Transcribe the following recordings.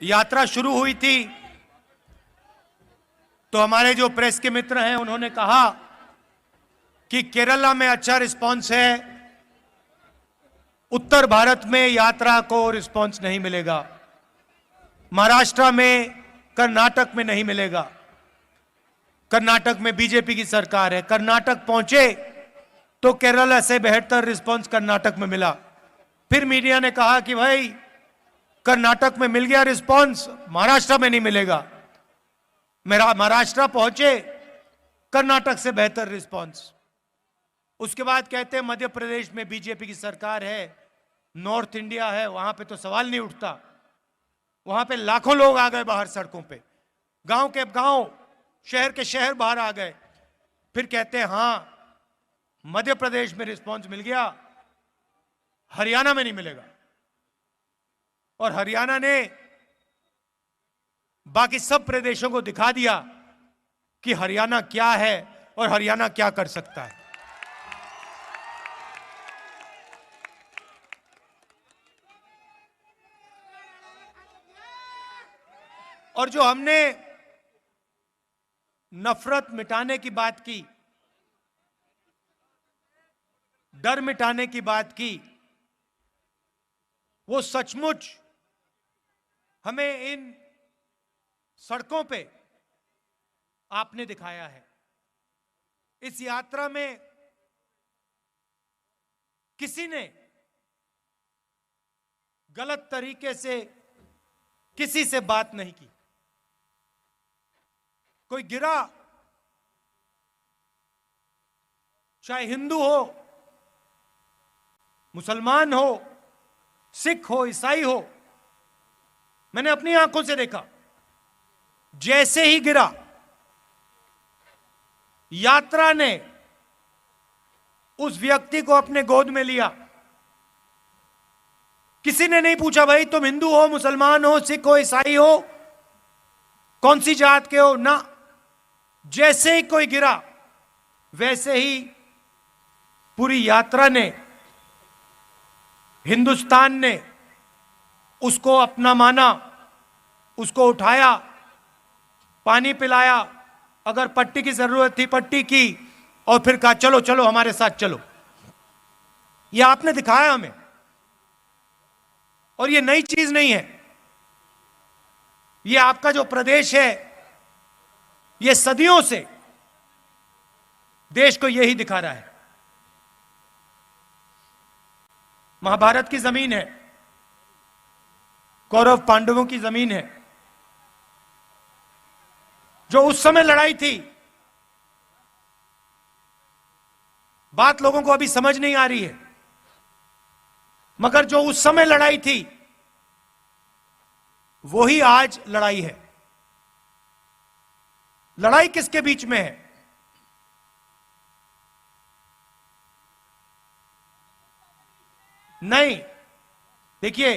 यात्रा शुरू हुई थी तो हमारे जो प्रेस के मित्र हैं उन्होंने कहा कि केरला में अच्छा रिस्पांस है, उत्तर भारत में यात्रा को रिस्पांस नहीं मिलेगा, महाराष्ट्र में, कर्नाटक में नहीं मिलेगा। कर्नाटक में बीजेपी की सरकार है, कर्नाटक पहुंचे तो केरला से बेहतर रिस्पांस कर्नाटक में मिला। फिर मीडिया ने कहा कि भाई कर्नाटक में मिल गया रिस्पांस, महाराष्ट्र में नहीं मिलेगा। मेरा महाराष्ट्र पहुंचे, कर्नाटक से बेहतर रिस्पांस। उसके बाद कहते हैं मध्य प्रदेश में बीजेपी की सरकार है, नॉर्थ इंडिया है, वहां पे तो सवाल नहीं उठता। वहां पे लाखों लोग आ गए बाहर सड़कों पे, गांव के गांव, शहर के शहर बाहर आ गए। फिर कहते हैं हां मध्य प्रदेश में रिस्पांस मिल गया, हरियाणा में नहीं मिलेगा। और हरियाणा ने बाकी सब प्रदेशों को दिखा दिया कि हरियाणा क्या है और हरियाणा क्या कर सकता है। और जो हमने नफरत मिटाने की बात की, डर मिटाने की बात की, वो सचमुच हमें इन सड़कों पे आपने दिखाया है। इस यात्रा में किसी ने गलत तरीके से किसी से बात नहीं की। कोई गिरा, चाहे हिंदू हो, मुसलमान हो, सिख हो, ईसाई हो, मैंने अपनी आंखों से देखा। जैसे ही गिरा, यात्रा ने उस व्यक्ति को अपने गोद में लिया। किसी ने नहीं पूछा भाई तुम हिंदू हो, मुसलमान हो, सिख हो, ईसाई हो, कौन सी जात के हो, ना। जैसे ही कोई गिरा, वैसे ही पूरी यात्रा ने, हिंदुस्तान ने उसको अपना माना, उसको उठाया, पानी पिलाया, अगर पट्टी की जरूरत थी पट्टी की, और फिर कहा चलो चलो हमारे साथ चलो। यह आपने दिखाया हमें, और यह नई चीज नहीं है। यह आपका जो प्रदेश है, यह सदियों से देश को यही दिखा रहा है। महाभारत की जमीन है, कौरव पांडवों की जमीन है। जो उस समय लड़ाई थी, बात लोगों को अभी समझ नहीं आ रही है, मगर जो उस समय लड़ाई थी वही आज लड़ाई है। लड़ाई किसके बीच में है? नहीं, देखिए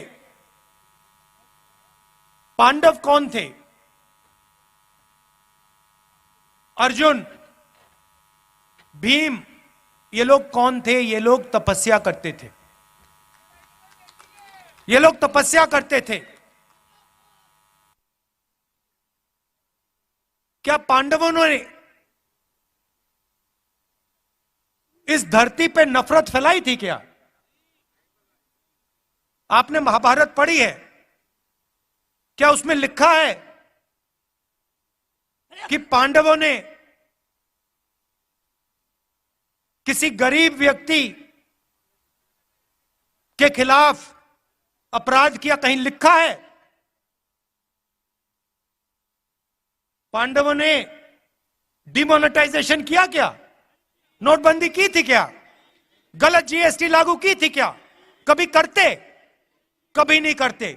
पांडव कौन थे? अर्जुन, भीम, ये लोग कौन थे? ये लोग तपस्या करते थे। ये लोग तपस्या करते थे। क्या पांडवों ने इस धरती पे नफरत फैलाई थी क्या? आपने महाभारत पढ़ी है, क्या उसमें लिखा है कि पांडवों ने किसी गरीब व्यक्ति के खिलाफ अपराध किया? कहीं लिखा है? पांडवों ने डिमोनेटाइजेशन किया क्या? नोटबंदी की थी क्या? गलत जीएसटी लागू की थी क्या? कभी करते? कभी नहीं करते।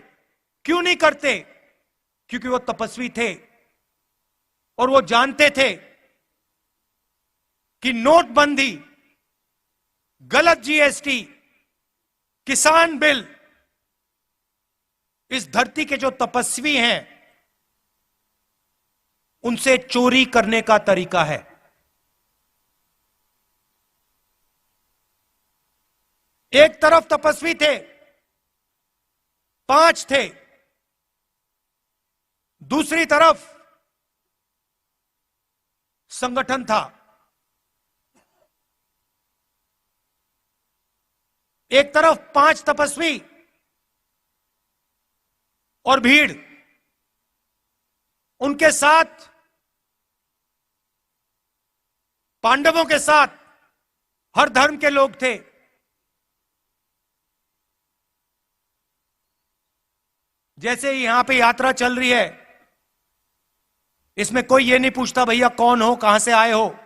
क्यों नहीं करते? क्योंकि वो तपस्वी थे और वो जानते थे कि नोटबंदी, गलत जीएसटी, किसान बिल इस धरती के जो तपस्वी हैं उनसे चोरी करने का तरीका है। एक तरफ तपस्वी थे, 5 थे, दूसरी तरफ संगठन था। एक तरफ 5 तपस्वी और भीड़, उनके साथ पांडवों के साथ हर धर्म के लोग थे। जैसे यहां पे यात्रा चल रही है, इसमें कोई ये नहीं पूछता भैया कौन हो, कहां से आए हो।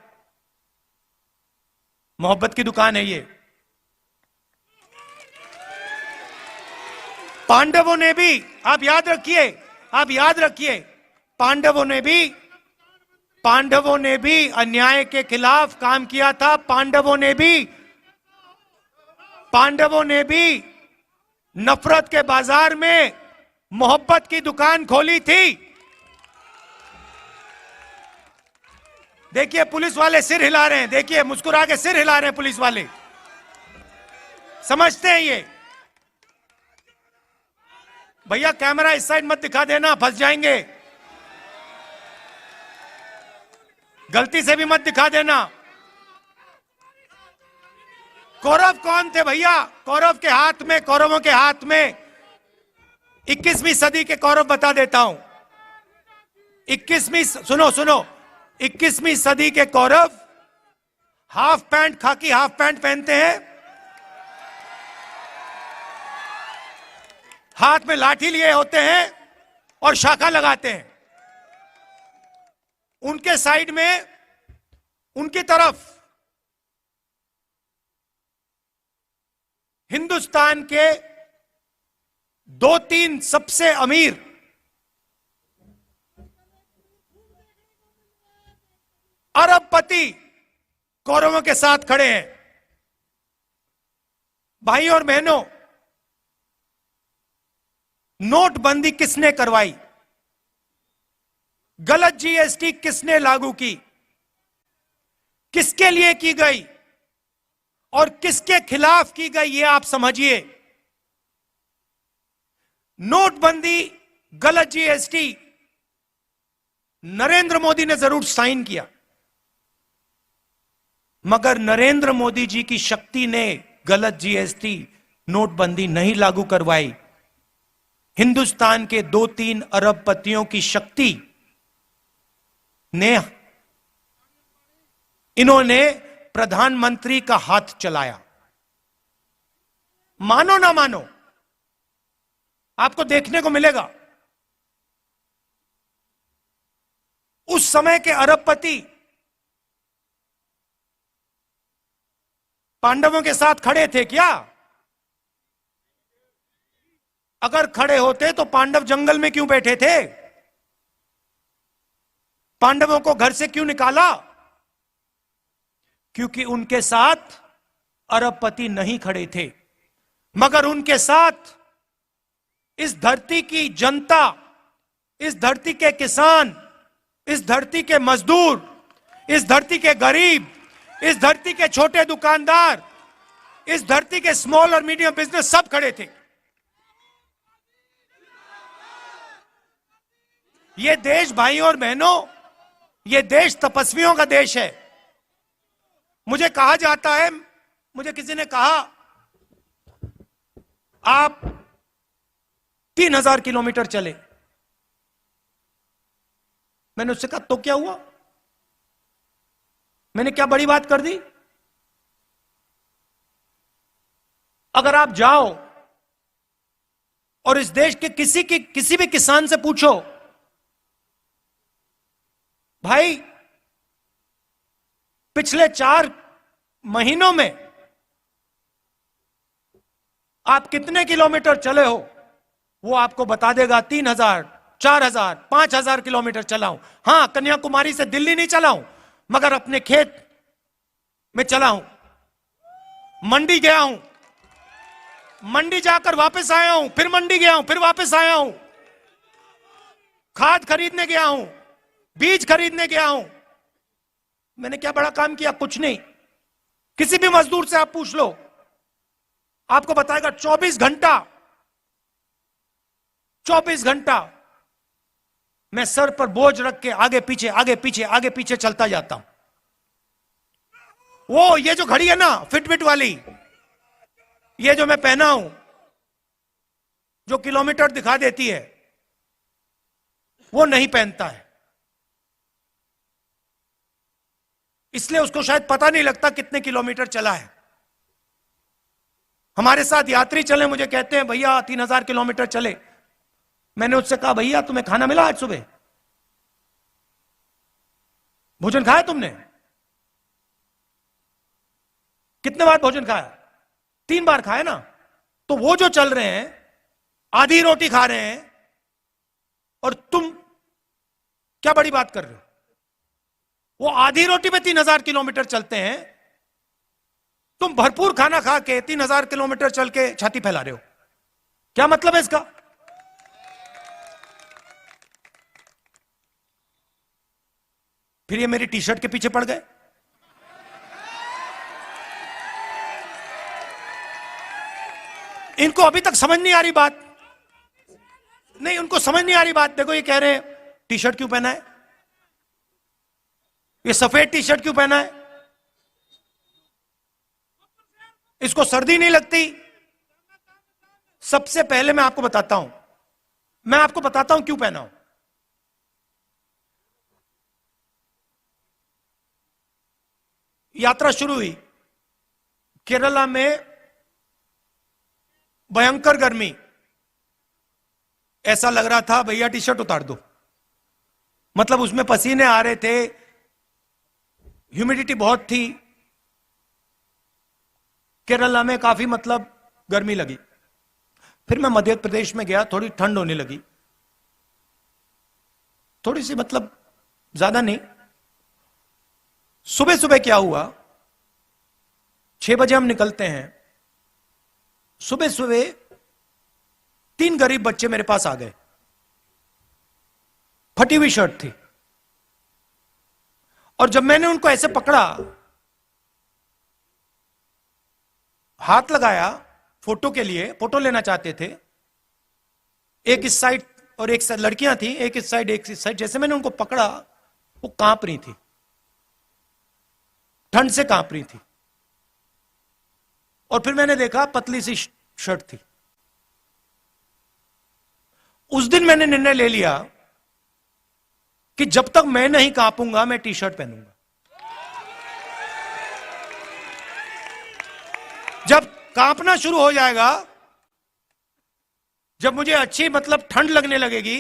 मोहब्बत की दुकान है ये। पांडवों ने भी, आप याद रखिए, आप याद रखिए, पांडवों ने भी अन्याय के खिलाफ काम किया था। पांडवों ने भी नफरत के बाजार में मोहब्बत की दुकान खोली थी। देखिए पुलिस वाले सिर हिला रहे हैं, देखिए मुस्कुरा के सिर हिला रहे हैं पुलिस वाले, समझते हैं ये। भैया कैमरा इस साइड मत दिखा देना, फंस जाएंगे, गलती से भी मत दिखा देना। कौरव कौन थे भैया? कौरवों के हाथ में 21वीं सदी के कौरव बता देता हूं। 21वीं सदी के कौरव हाफ पैंट, खाकी हाफ पैंट पहनते हैं, हाथ में लाठी लिए होते हैं और शाखा लगाते हैं। उनके साइड में, उनकी तरफ हिंदुस्तान के 2-3 सबसे अमीर अरबपति कौरवों के साथ खड़े हैं। भाई और बहनों, नोटबंदी किसने करवाई? गलत जीएसटी किसने लागू की? किसके लिए की गई और किसके खिलाफ की गई, ये आप समझिए। नोटबंदी, गलत जीएसटी नरेंद्र मोदी ने जरूर साइन किया, मगर नरेंद्र मोदी जी की शक्ति ने गलत जीएसटी, नोटबंदी नहीं लागू करवाई। हिंदुस्तान के 2-3 अरबपतियों की शक्ति ने, इन्होंने प्रधानमंत्री का हाथ चलाया। मानो ना मानो, आपको देखने को मिलेगा उस समय के अरबपति पांडवों के साथ खड़े थे क्या? अगर खड़े होते तो पांडव जंगल में क्यों बैठे थे? पांडवों को घर से क्यों निकाला? क्योंकि उनके साथ अरबपति नहीं खड़े थे, मगर उनके साथ इस धरती की जनता, इस धरती के किसान, इस धरती के मजदूर, इस धरती के गरीब, इस धरती के छोटे दुकानदार, इस धरती के स्मॉल और मीडियम बिजनेस सब खड़े थे। ये देश भाइयों और बहनों, ये देश तपस्वियों का देश है। मुझे कहा जाता है, मुझे किसी ने कहा आप 3000 किलोमीटर चले। मैंने उससे कहा तो क्या हुआ? मैंने क्या बड़ी बात कर दी? अगर आप जाओ और इस देश के किसी भी किसान से पूछो, भाई पिछले 4 महीनों में आप कितने किलोमीटर चले हो, वो आपको बता देगा 3000, 4000, 5000 किलोमीटर चला हूं। हां, कन्याकुमारी से दिल्ली नहीं चला हूं, मगर अपने खेत में चला हूं, मंडी गया हूं, मंडी जाकर वापस आया हूं, फिर मंडी गया हूं, फिर वापस आया हूं, खाद खरीदने गया हूं, बीज खरीदने गया हूं। मैंने क्या बड़ा काम किया? कुछ नहीं। किसी भी मजदूर से आप पूछ लो, आपको बताएगा 24 घंटा मैं सर पर बोझ रख के आगे पीछे आगे पीछे आगे पीछे चलता जाता हूं। वो ये जो घड़ी है ना फिटबिट वाली, ये जो मैं पहना हूं, जो किलोमीटर दिखा देती है, वो नहीं पहनता है। इसलिए उसको शायद पता नहीं लगता कितने किलोमीटर चला है। हमारे साथ यात्री चले, मुझे कहते हैं भैया 3000 किलोमीटर चले। मैंने उससे कहा भैया तुम्हें खाना मिला आज सुबह? भोजन खाया तुमने? कितने बार भोजन खाया? 3 बार खाया ना। तो वो जो चल रहे हैं आधी रोटी खा रहे हैं और तुम क्या बड़ी बात कर रहे हो? वो आधी रोटी पे 3000 किलोमीटर चलते हैं, तुम भरपूर खाना खा के 3000 किलोमीटर चल के छाती फैला रहे हो। क्या मतलब है इसका? फिर ये मेरी टी शर्ट के पीछे पड़ गए। इनको अभी तक समझ नहीं आ रही बात। नहीं, उनको समझ नहीं आ रही बात। देखो ये कह रहे हैं टी शर्ट क्यों पहना है, ये सफेद टी शर्ट क्यों पहना है, इसको सर्दी नहीं लगती। सबसे पहले मैं आपको बताता हूं क्यों पहना हूं। यात्रा शुरू हुई, केरला में भयंकर गर्मी, ऐसा लग रहा था भैया टी शर्ट उतार दो। मतलब उसमें पसीने आ रहे थे, ह्यूमिडिटी बहुत थी। केरला में काफी मतलब गर्मी लगी। फिर मैं मध्य प्रदेश में गया, थोड़ी ठंड होने लगी, थोड़ी सी, मतलब ज्यादा नहीं। सुबह सुबह क्या हुआ, 6 बजे हम निकलते हैं। सुबह सुबह 3 गरीब बच्चे मेरे पास आ गए, फटी हुई शर्ट थी। और जब मैंने उनको ऐसे पकड़ा, हाथ लगाया फोटो के लिए, फोटो लेना चाहते थे, एक इस साइड और एक साइड लड़कियां थी, एक इस साइड एक इस साइड। जैसे मैंने उनको पकड़ा, वो कांप रही थी, ठंड से कांप रही थी। और फिर मैंने देखा पतली सी शर्ट थी। उस दिन मैंने निर्णय ले लिया कि जब तक मैं नहीं कांपूंगा मैं टी शर्ट पहनूंगा। जब कांपना शुरू हो जाएगा, जब मुझे अच्छी मतलब ठंड लगने लगेगी,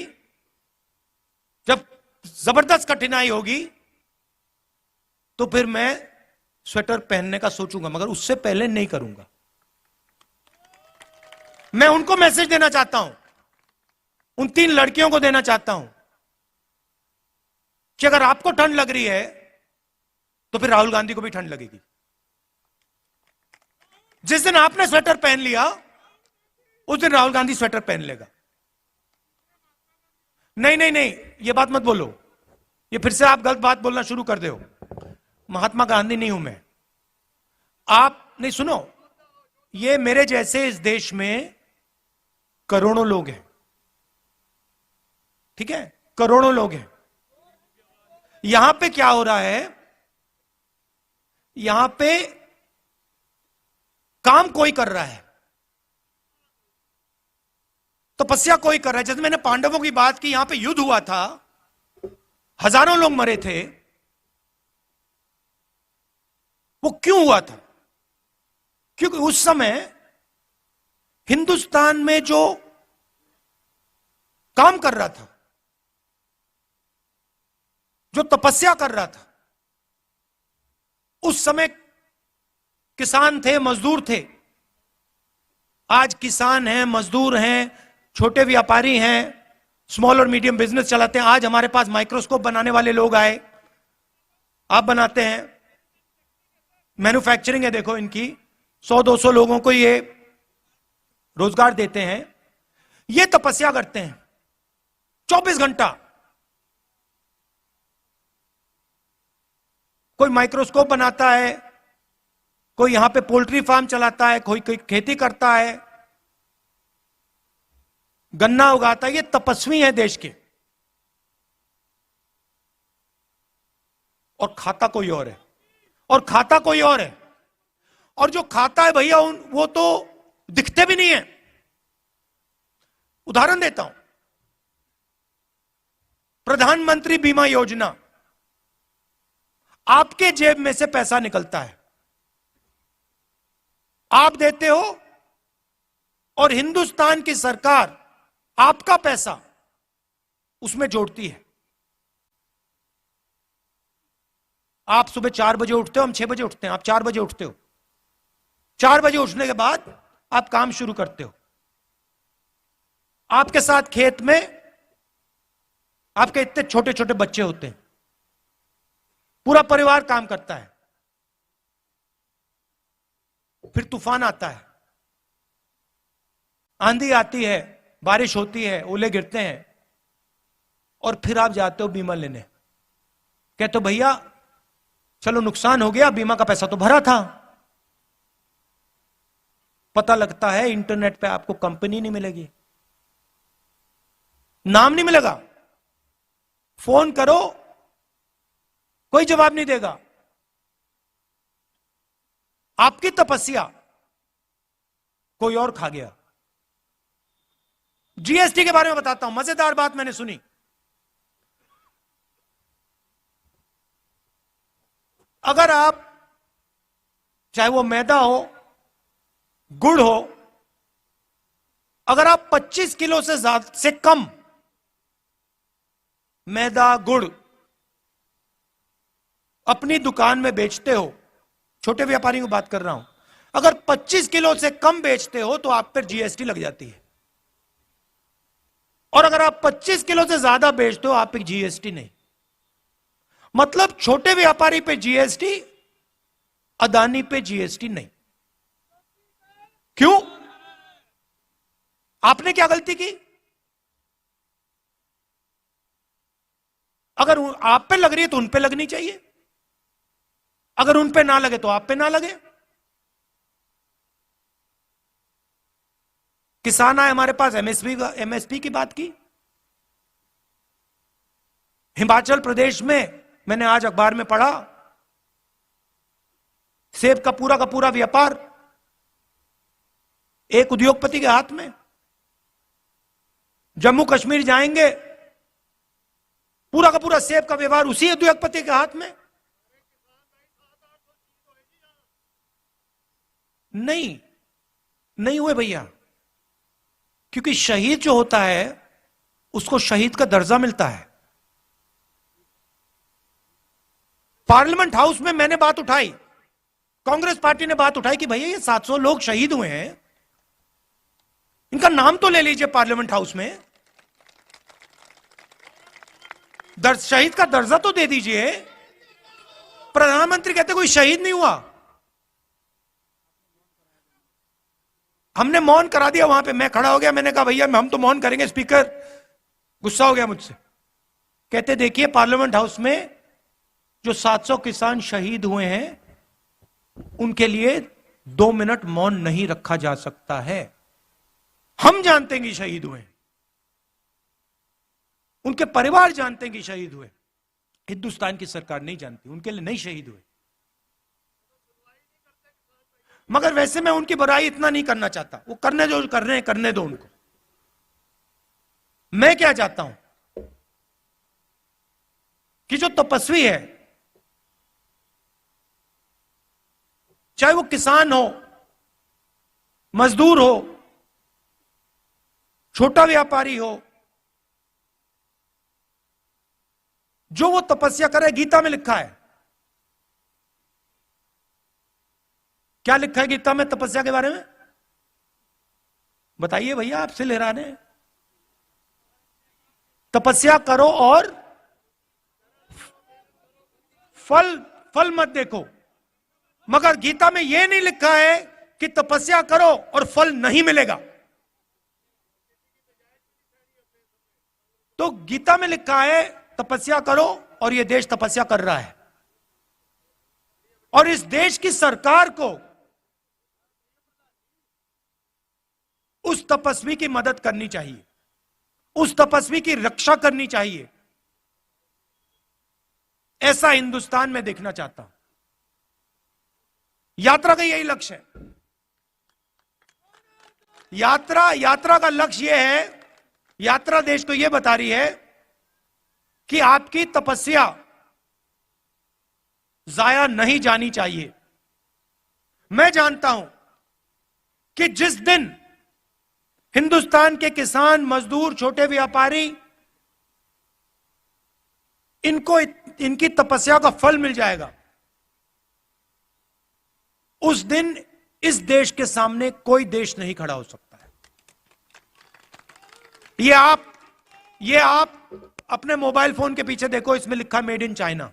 जब जबरदस्त कठिनाई होगी, तो फिर मैं स्वेटर पहनने का सोचूंगा, मगर उससे पहले नहीं करूंगा। मैं उनको मैसेज देना चाहता हूं, उन 3 लड़कियों को देना चाहता हूं कि अगर आपको ठंड लग रही है तो फिर राहुल गांधी को भी ठंड लगेगी। जिस दिन आपने स्वेटर पहन लिया, उस दिन राहुल गांधी स्वेटर पहन लेगा। नहीं नहीं नहीं, ये बात मत बोलो, ये फिर से आप गलत बात बोलना शुरू कर दो। महात्मा गांधी नहीं हूं मैं। आप नहीं, सुनो, ये मेरे जैसे इस देश में करोड़ों लोग हैं, ठीक है, करोड़ों लोग हैं। यहां पे क्या हो रहा है, यहां पे काम कोई कर रहा है, तपस्या कोई कर रहा है। जैसे मैंने पांडवों की बात की, यहां पे युद्ध हुआ था, हजारों लोग मरे थे। वो क्यों हुआ था? क्योंकि उस समय हिंदुस्तान में जो काम कर रहा था, जो तपस्या कर रहा था, उस समय किसान थे, मजदूर थे। आज किसान हैं, मजदूर हैं, छोटे व्यापारी हैं, स्मॉल और मीडियम बिजनेस चलाते हैं। आज हमारे पास माइक्रोस्कोप बनाने वाले लोग आए, आप बनाते हैं, मैन्युफैक्चरिंग है, देखो इनकी, 100-200 लोगों को ये रोजगार देते हैं। ये तपस्या करते हैं 24 घंटा। कोई माइक्रोस्कोप बनाता है, कोई यहां पे पोल्ट्री फार्म चलाता है, कोई खेती करता है, गन्ना उगाता है। ये तपस्वी है देश के। और खाता कोई और है, और खाता कोई और है। और जो खाता है भैया वो तो दिखते भी नहीं है। उदाहरण देता हूं, प्रधानमंत्री बीमा योजना, आपके जेब में से पैसा निकलता है, आप देते हो, और हिंदुस्तान की सरकार आपका पैसा उसमें जोड़ती है। आप सुबह 4 बजे उठते हो, हम 6 बजे उठते हैं, आप 4 बजे उठते हो। 4 बजे उठने के बाद आप काम शुरू करते हो। आपके साथ खेत में आपके इतने छोटे छोटे बच्चे होते हैं, पूरा परिवार काम करता है। फिर तूफान आता है, आंधी आती है, बारिश होती है, ओले गिरते हैं, और फिर आप जाते हो बीमा लेने। कहते हो भैया चलो नुकसान हो गया, बीमा का पैसा तो भरा था। पता लगता है इंटरनेट पे आपको कंपनी नहीं मिलेगी, नाम नहीं मिलेगा, फोन करो कोई जवाब नहीं देगा। आपकी तपस्या कोई और खा गया। जीएसटी के बारे में बताता हूं, मजेदार बात मैंने सुनी। अगर आप, चाहे वो मैदा हो, गुड़ हो, अगर आप 25 किलो से कम मैदा गुड़ अपनी दुकान में बेचते हो, छोटे व्यापारियों की बात कर रहा हूं, अगर 25 किलो से कम बेचते हो तो आप पर जीएसटी लग जाती है। और अगर आप 25 किलो से ज्यादा बेचते हो, आप पे जीएसटी नहीं। मतलब छोटे व्यापारी पे जीएसटी, अदानी पे जीएसटी नहीं। क्यों? आपने क्या गलती की? अगर आप पे लग रही है तो उन पे लगनी चाहिए, अगर उन पे ना लगे तो आप पे ना लगे। किसान आए हमारे पास, एमएसपी की बात की। हिमाचल प्रदेश में मैंने आज अखबार में पढ़ा, सेब का पूरा व्यापार एक उद्योगपति के हाथ में। जम्मू कश्मीर जाएंगे, पूरा का पूरा सेब का व्यवहार उसी उद्योगपति के हाथ में। नहीं हुए भैया, क्योंकि शहीद जो होता है उसको शहीद का दर्जा मिलता है। पार्लियामेंट हाउस में मैंने बात उठाई, कांग्रेस पार्टी ने बात उठाई कि भैया ये 700 लोग शहीद हुए हैं, इनका नाम तो ले लीजिए पार्लियामेंट हाउस में, शहीद का दर्जा तो दे दीजिए। प्रधानमंत्री कहते कोई शहीद नहीं हुआ। हमने मौन करा दिया वहां पे, मैं खड़ा हो गया, मैंने कहा भैया हम तो मौन करेंगे। स्पीकर गुस्सा हो गया मुझसे, कहते देखिए पार्लियामेंट हाउस में जो 700 किसान शहीद हुए हैं उनके लिए 2 मिनट मौन नहीं रखा जा सकता है। हम जानते हैं कि शहीद हुए, उनके परिवार जानते हैं कि शहीद हुए, हिंदुस्तान की सरकार नहीं जानती, उनके लिए नहीं शहीद हुए। मगर वैसे मैं उनकी बुराई इतना नहीं करना चाहता, वो करने जो कर रहे हैं करने दो उनको। मैं क्या चाहता हूं कि जो तपस्वी है, चाहे वो किसान हो, मजदूर हो, छोटा व्यापारी हो, जो वो तपस्या करे, गीता में लिखा है। क्या लिखा है गीता में तपस्या के बारे में? बताइए भैया, आपसे ले रहे हैं। तपस्या करो और फल मत देखो। मगर गीता में यह नहीं लिखा है कि तपस्या करो और फल नहीं मिलेगा। तो गीता में लिखा है तपस्या करो, और यह देश तपस्या कर रहा है। और इस देश की सरकार को उस तपस्वी की मदद करनी चाहिए, उस तपस्वी की रक्षा करनी चाहिए। ऐसा हिंदुस्तान में देखना चाहता हूं। यात्रा का यही लक्ष्य है। यात्रा का लक्ष्य यह है, यात्रा देश को यह बता रही है कि आपकी तपस्या जाया नहीं जानी चाहिए। मैं जानता हूं कि जिस दिन हिंदुस्तान के किसान, मजदूर, छोटे व्यापारी इनको इनकी तपस्या का फल मिल जाएगा, उस दिन इस देश के सामने कोई देश नहीं खड़ा हो सकता है। ये आप अपने मोबाइल फोन के पीछे देखो, इसमें लिखा मेड इन चाइना।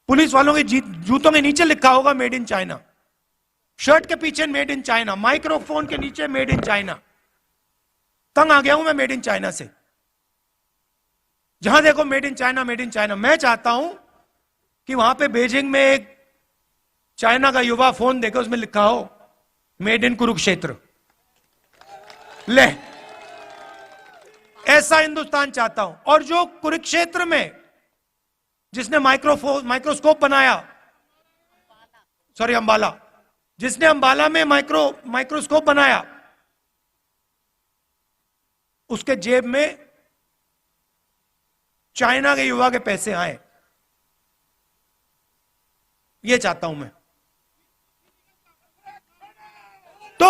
पुलिस वालों के जूतों के नीचे लिखा होगा मेड इन चाइना, शर्ट के पीछे मेड इन चाइना, माइक्रोफोन के नीचे मेड इन चाइना। तंग आ गया हूं मैं मेड इन चाइना से। जहां देखो made in China, made in China. मैं चाहता हूं कि वहां पे बीजिंग में एक चाइना का युवा फोन देखे, उसमें लिखा हो मेड इन कुरुक्षेत्र। ले, ऐसा हिंदुस्तान चाहता हूं। और जो कुरुक्षेत्र में जिसने माइक्रोस्कोप बनाया, सॉरी अंबाला, जिसने अंबाला में माइक्रोस्कोप बनाया, उसके जेब में चाइना के युवा के पैसे आए। यह चाहता हूं मैं। तो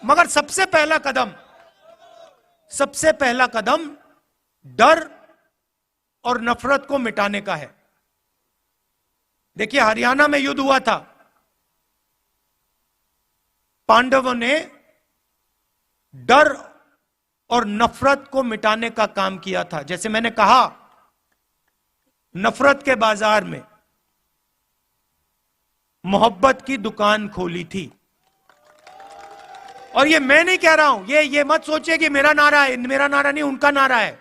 मगर सबसे पहला कदम डर और नफरत को मिटाने का है। देखिए, हरियाणा में युद्ध हुआ था, पांडवों ने डर और नफरत को मिटाने का काम किया था। जैसे मैंने कहा, नफरत के बाजार में मोहब्बत की दुकान खोली थी। और ये मैं नहीं कह रहा हूं, ये मत सोचिए कि मेरा नारा है। मेरा नारा नहीं, उनका नारा है।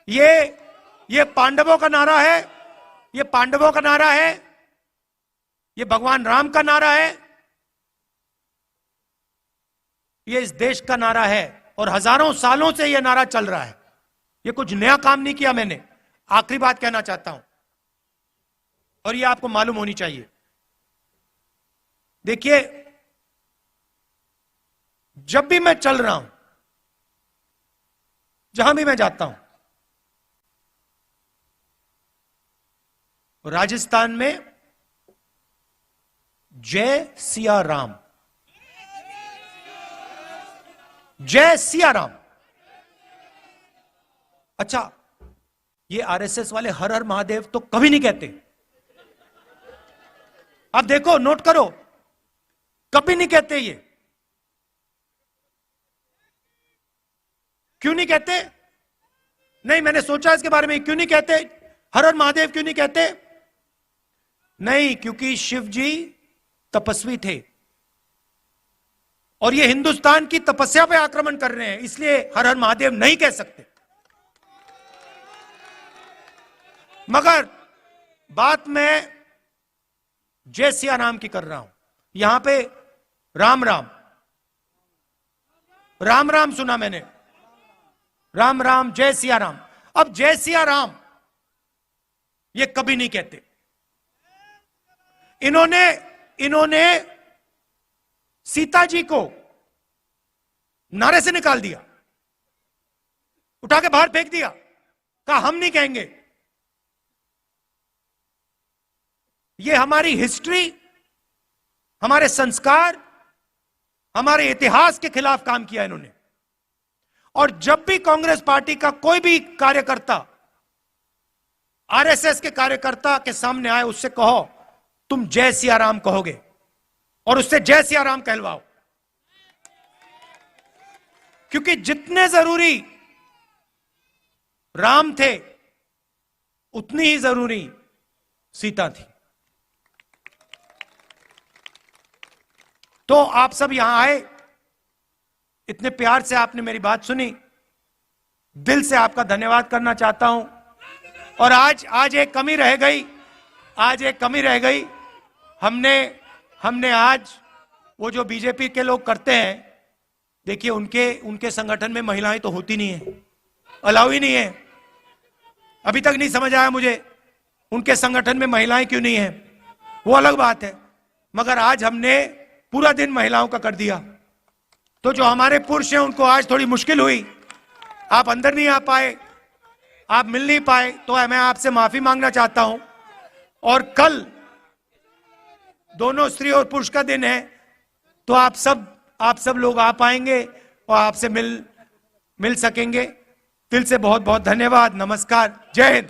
ये पांडवों का नारा है, ये पांडवों का नारा है, ये भगवान राम का नारा है, ये इस देश का नारा है। और हजारों सालों से यह नारा चल रहा है। ये कुछ नया काम नहीं किया मैंने। आखिरी बात कहना चाहता हूं, और यह आपको मालूम होनी चाहिए। देखिए, जब भी मैं चल रहा हूं, जहां भी मैं जाता हूं, राजस्थान में जय सिया राम, जय सिया राम। अच्छा, ये आरएसएस वाले हर हर महादेव तो कभी नहीं कहते। आप देखो, नोट करो, कभी नहीं कहते। ये क्यों नहीं कहते? नहीं, मैंने सोचा इसके बारे में, क्यों नहीं कहते हर हर महादेव, क्यों नहीं कहते? नहीं, क्योंकि शिव जी तपस्वी थे और ये हिंदुस्तान की तपस्या पे आक्रमण कर रहे हैं, इसलिए हर हर महादेव नहीं कह सकते। मगर बात मैं जय सिया राम की कर रहा हूं। यहां पे राम राम, राम राम सुना मैंने, राम राम, जय सिया राम। अब जय सिया राम ये कभी नहीं कहते। इन्होंने सीता जी को नारे से निकाल दिया, उठा के बाहर फेंक दिया, कहा हम नहीं कहेंगे। ये हमारी हिस्ट्री, हमारे संस्कार, हमारे इतिहास के खिलाफ काम किया इन्होंने। और जब भी कांग्रेस पार्टी का कोई भी कार्यकर्ता आरएसएस के कार्यकर्ता के सामने आए, उससे कहो तुम जय सिया राम कहोगे, और उससे जय सिया राम कहलवाओ। क्योंकि जितने जरूरी राम थे, उतनी ही जरूरी सीता थी। तो आप सब यहां आए, इतने प्यार से आपने मेरी बात सुनी, दिल से आपका धन्यवाद करना चाहता हूं। और आज एक कमी रह गई, आज एक कमी रह गई। हमने आज वो जो बीजेपी के लोग करते हैं, देखिए उनके संगठन में महिलाएं तो होती नहीं है। अलाउ ही नहीं है। अभी तक नहीं समझ आया मुझे उनके संगठन में महिलाएं क्यों नहीं है, वो अलग बात है, मगर आज हमने पूरा दिन महिलाओं का कर दिया। तो जो हमारे पुरुष हैं उनको आज थोड़ी मुश्किल हुई, आप अंदर नहीं आ पाए, आप मिल नहीं पाए, तो मैं आपसे माफी मांगना चाहता हूं। और कल दोनों स्त्री और पुरुष का दिन है, तो आप सब लोग आ पाएंगे और आपसे मिल सकेंगे। दिल से बहुत बहुत धन्यवाद। नमस्कार। जय हिंद।